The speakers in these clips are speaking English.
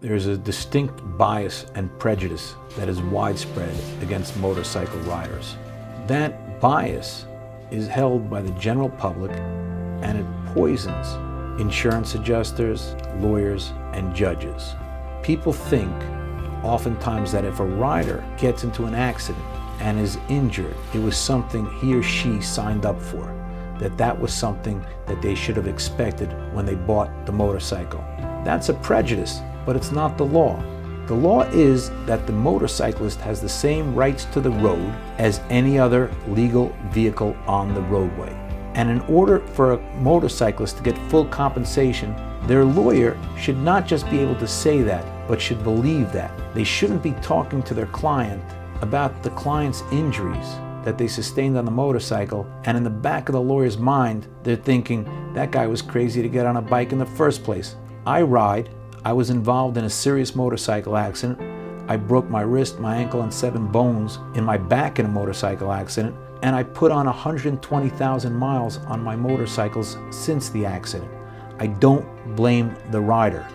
There's a distinct bias and prejudice that is widespread against motorcycle riders. That bias is held by the general public, and it poisons insurance adjusters, lawyers, and judges. People think oftentimes that if a rider gets into an accident and is injured, it was something he or she signed up for, that was something that they should have expected when they bought the motorcycle. That's a prejudice, but it's not the law. The law is that the motorcyclist has the same rights to the road as any other legal vehicle on the roadway. And in order for a motorcyclist to get full compensation, their lawyer should not just be able to say that, but should believe that. They shouldn't be talking to their client about the client's injuries that they sustained on the motorcycle, and in the back of the lawyer's mind, they're thinking, that guy was crazy to get on a bike in the first place. I ride. I was involved in a serious motorcycle accident. I broke my wrist, my ankle, and 7 bones in my back in a motorcycle accident, and I put on 120,000 miles on my motorcycles since the accident. I don't blame the rider.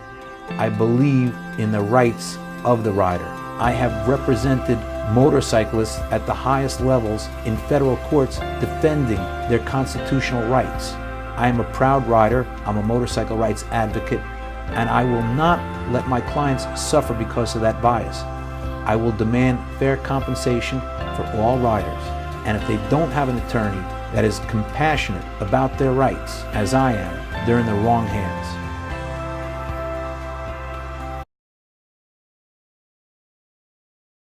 I believe in the rights of the rider. I have represented motorcyclists at the highest levels in federal courts defending their constitutional rights. I am a proud rider. I'm a motorcycle rights advocate, and I will not let my clients suffer because of that bias. I will demand fair compensation for all riders, and if they don't have an attorney that is compassionate about their rights, as I am, they're in the wrong hands.